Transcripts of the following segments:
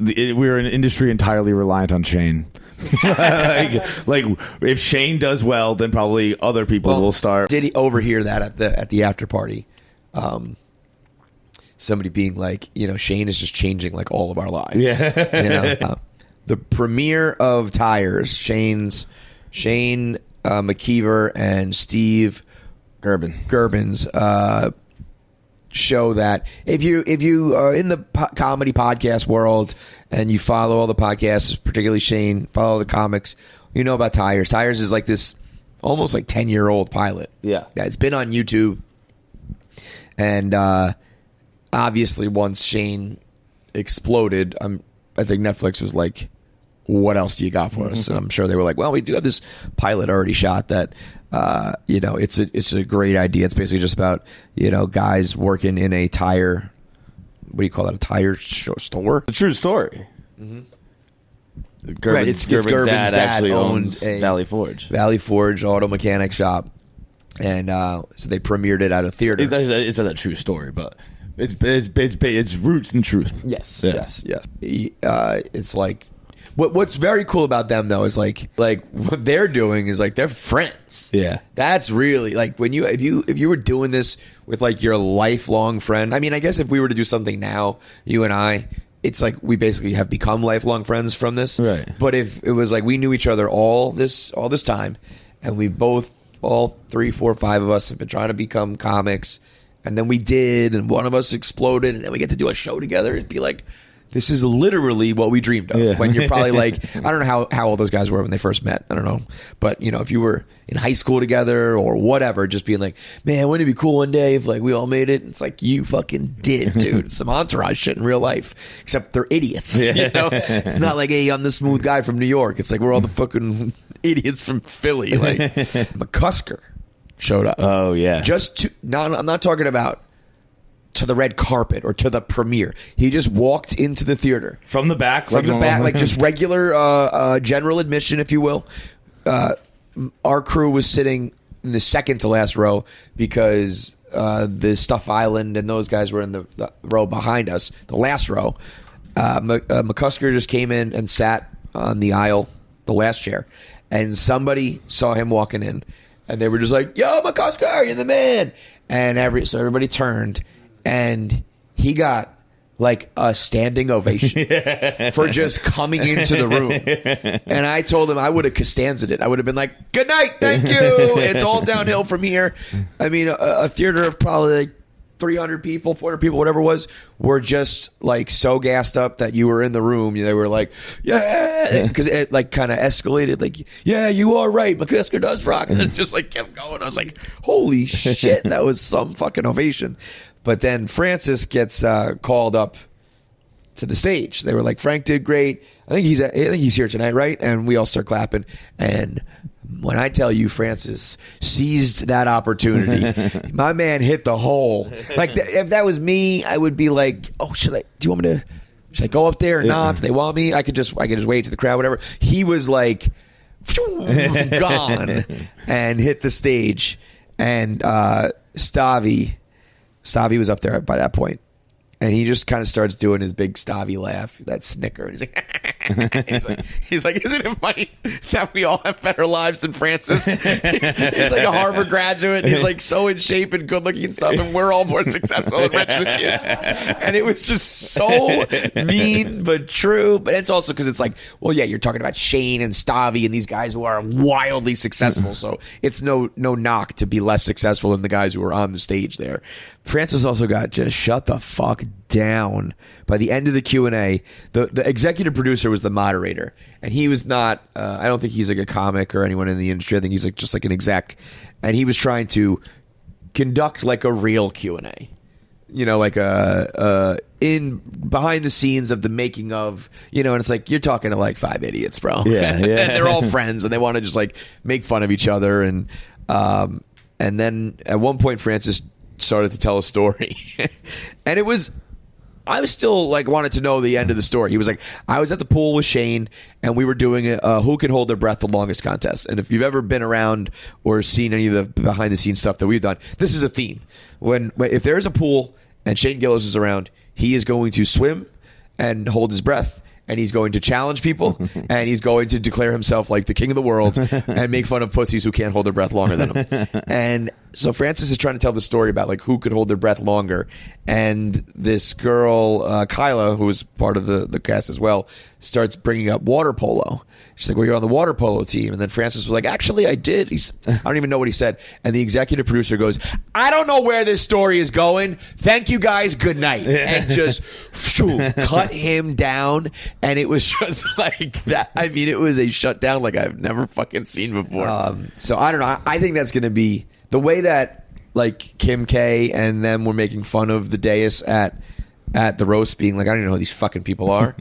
we're an industry entirely reliant on Shane. like if Shane does well, then probably other people will start. Did he overhear that at the after party? Somebody being like, Shane is just changing like all of our lives. Yeah. The premiere of Tires, Shane McKeever and Steve Gerbins show that if you are in the comedy podcast world and you follow all the podcasts, particularly Shane, follow the comics, you know about Tires. Tires is like this almost like 10-year-old pilot. Yeah, it's been on YouTube, and obviously once Shane exploded, I think Netflix was like, what else do you got for us? And I'm sure they were like, well, we do have this pilot already shot that, it's a great idea. It's basically just about, guys working in a tire, what do you call that? A tire store? The true story. Mm-hmm. Right. It's Gerben's dad actually owns Valley Forge auto mechanic shop. And so they premiered it at a theater. It's not a true story, but it's roots in truth. Yes. It's like, what's very cool about them though is like what they're doing is like they're friends. Yeah, that's really like when if you were doing this with like your lifelong friend. I mean, I guess if we were to do something now, you and I, it's like we basically have become lifelong friends from this. Right. But if it was like we knew each other all this time, and we both, all 3, 4, 5 of us have been trying to become comics, and then we did, and one of us exploded, and then we get to do a show together, it'd be like, this is literally what we dreamed of. Yeah. When you're probably like, I don't know how old those guys were when they first met. I don't know. But, if you were in high school together or whatever, just being like, man, wouldn't it be cool one day if like we all made it? It's like, you fucking did, dude. It's some Entourage shit in real life. Except they're idiots. Yeah. It's not like, hey, I'm the smooth guy from New York. It's like we're all the fucking idiots from Philly. Like McCusker showed up. Oh, yeah. I'm not talking about to the red carpet or to the premiere. He just walked into the theater from the back, like just regular general admission, if you will. Our crew was sitting in the second to last row because the Stuff Island and those guys were in the row behind us, the last row. McCusker just came in and sat on the aisle, the last chair, and somebody saw him walking in, and they were just like, "Yo, McCusker, you're the man!" And so everybody turned. And he got like a standing ovation for just coming into the room. And I told him I would have Costanza'd it. I would have been like, good night, thank you. It's all downhill from here. I mean, a theater of probably like 300 people, 400 people, whatever it was, were just like so gassed up that you were in the room. They were like, yeah, because it like kind of escalated. Like, yeah, you are right. McCusker does rock. And it just like kept going. I was like, holy shit, that was some fucking ovation. But then Francis gets called up to the stage. They were like, Frank did great. I think he's here tonight, right? And we all start clapping. And when I tell you Francis seized that opportunity, my man hit the hole. Like if that was me, I would be like, oh, should I go up there or not? Do they want me? I could just wait to the crowd, whatever. He was like gone and hit the stage. And Stavi was up there by that point, and he just kind of starts doing his big Stavi laugh, that snicker. And he's like, isn't it funny that we all have better lives than Francis? He's like a Harvard graduate. And he's like so in shape and good looking and stuff, and we're all more successful and rich than he is. And it was just so mean but true. But it's also because it's like, well, yeah, you're talking about Shane and Stavi and these guys who are wildly successful. So it's no knock to be less successful than the guys who are on the stage there. Francis also got just shut the fuck down. By the end of the Q&A, the executive producer was the moderator, and he was not, I don't think he's like a comic or anyone in the industry. I think he's like just like an exec, and he was trying to conduct like a real Q&A. Like in behind the scenes of the making of, and it's like you're talking to like 5 idiots, bro. Yeah. And they're all friends, and they want to just like make fun of each other, and then at one point Francis started to tell a story, and I was still like wanted to know the end of the story. He was like, I was at the pool with Shane, and we were doing who can hold their breath the longest contest. And if you've ever been around or seen any of the behind the scenes stuff that we've done, this is a theme. If there's a pool and Shane Gillis is around, he is going to swim and hold his breath. and he's going to challenge people, and he's going to declare himself like the king of the world and make fun of pussies who can't hold their breath longer than him. And so Francis is trying to tell the story about like who could hold their breath longer, and this girl Kyla, who was part of the cast as well, starts bringing up water polo. She's like, well, you're on the water polo team. And then Francis was like, actually, I did. I don't even know what he said. And the executive producer goes, I don't know where this story is going. Thank you guys. Good night. And just cut him down. And it was just like that. I mean, it was a shutdown like I've never fucking seen before. So I don't know. I think that's going to be the way that like Kim K and them were making fun of the dais at the roast, being like, I don't even know who these fucking people are.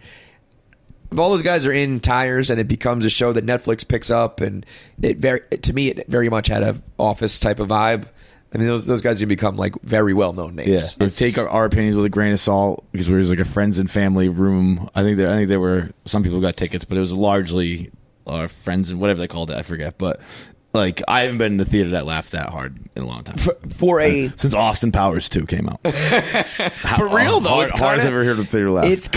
If all those guys are in tires and it becomes a show that Netflix picks up, and to me it very much had a Office type of vibe. I mean, those guys have become like very well known names. Yeah, take our opinions with a grain of salt, because we was like a friends and family room. I think there were some people who got tickets, but it was largely our friends and whatever they called it. I forget, but. Like, I haven't been in the theater that laughed that hard in a long time. Since Austin Powers 2 came out. For real, though. Hard as I've ever heard the theater laugh. It's